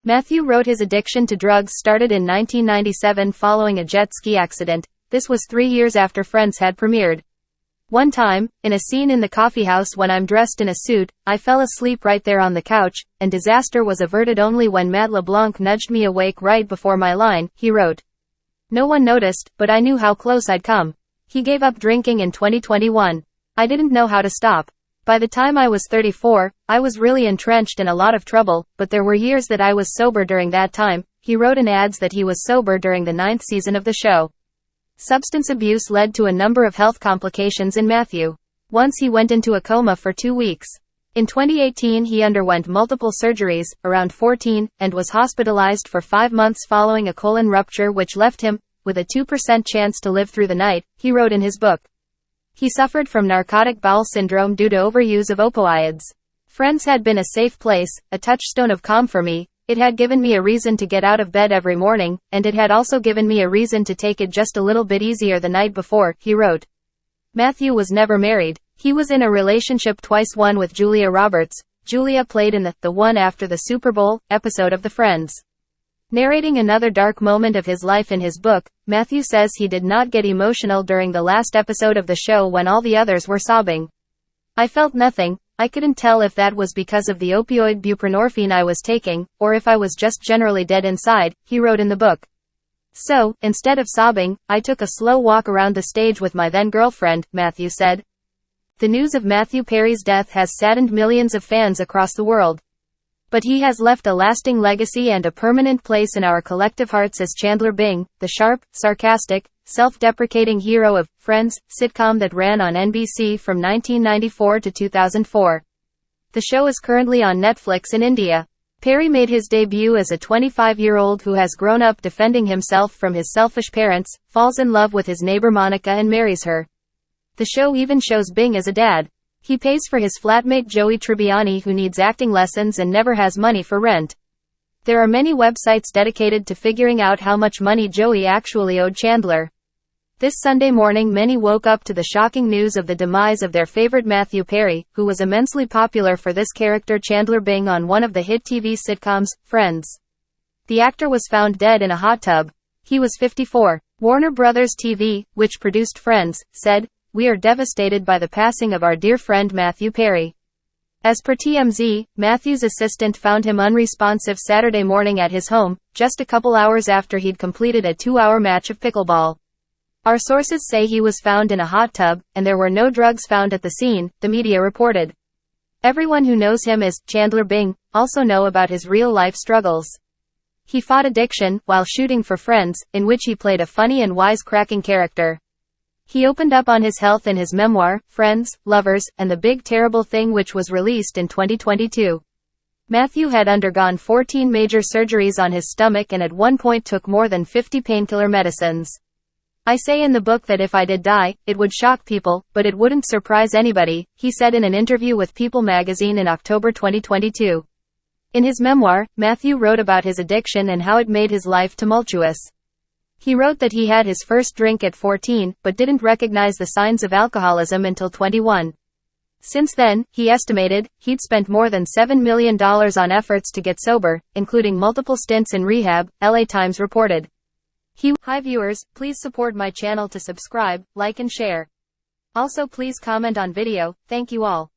Mathew wrote his addiction to drugs started in 1997 following a jet ski accident. This was 3 years after Friends had premiered. One time, in a scene in the coffeehouse when I'm dressed in a suit, I fell asleep right there on the couch, and disaster was averted only when Matt LeBlanc nudged me awake right before my line, he wrote. No one noticed, but I knew how close I'd come. He gave up drinking in 2021. I didn't know how to stop. By the time I was 34, I was really entrenched in a lot of trouble, but there were years that I was sober during that time. He wrote in ads that he was sober during the 9th season of the show. Substance abuse led to a number of health complications in Mathew. Once he went into a coma for 2 weeks. In 2018 he underwent multiple surgeries, around 14, and was hospitalized for 5 months following a colon rupture which left him with a 2% chance to live through the night, he wrote in his book. He suffered from narcotic bowel syndrome due to overuse of opioids. Friends had been a safe place, a touchstone of calm for me. It had given me a reason to get out of bed every morning, and it had also given me a reason to take it just a little bit easier the night before, he wrote. Mathew was never married. He was in a relationship twice, one with Julia Roberts. Julia played in the One After the Superbowl episode of the Friends. Narrating another dark moment of his life in his book, Mathew says he did not get emotional during the last episode of the show when all the others were sobbing. I felt nothing. I couldn't tell if that was because of the opioid buprenorphine I was taking, or if I was just generally dead inside, he wrote in the book. So, instead of sobbing, I took a slow walk around the stage with my then girlfriend, Mathew said. The news of Mathew Perry's death has saddened millions of fans across the world. But he has left a lasting legacy and a permanent place in our collective hearts as Chandler Bing, the sharp, sarcastic, self-deprecating hero of Friends sitcom that ran on NBC from 1994 to 2004. The show is currently on Netflix in India. Perry made his debut as a 25-year-old who has grown up defending himself from his selfish parents, falls in love with his neighbor Monica and marries her. The show even shows Bing as a dad. He pays for his flatmate Joey Tribbiani, who needs acting lessons and never has money for rent. There are many websites dedicated to figuring out how much money Joey actually owed Chandler. This Sunday morning many woke up to the shocking news of the demise of their favorite Mathew Perry, who was immensely popular for this character Chandler Bing on one of the hit TV sitcoms, Friends. The actor was found dead in a hot tub. He was 54. Warner Brothers TV, which produced Friends, said, "We are devastated by the passing of our dear friend Mathew Perry." As per TMZ, Mathew's assistant found him unresponsive Saturday morning at his home, just a couple hours after he'd completed a 2-hour match of pickleball. Our sources say he was found in a hot tub, and there were no drugs found at the scene, the media reported. Everyone who knows him as Chandler Bing also know about his real-life struggles. He fought addiction while shooting for Friends, in which he played a funny and wisecracking character. He opened up on his health in his memoir, Friends, Lovers, and the Big Terrible Thing, which was released in 2022. Mathew had undergone 14 major surgeries on his stomach and at one point took more than 50 painkiller medicines. I say in the book that if I did die, it would shock people, but it wouldn't surprise anybody, he said in an interview with People magazine in October 2022. In his memoir, Mathew wrote about his addiction and how it made his life tumultuous. He wrote that he had his first drink at 14, but didn't recognize the signs of alcoholism until 21. Since then, he estimated, he'd spent more than $7 million on efforts to get sober, including multiple stints in rehab, LA Times reported. Hi viewers, please support my channel to subscribe, like and share. Also please comment on video, thank you all.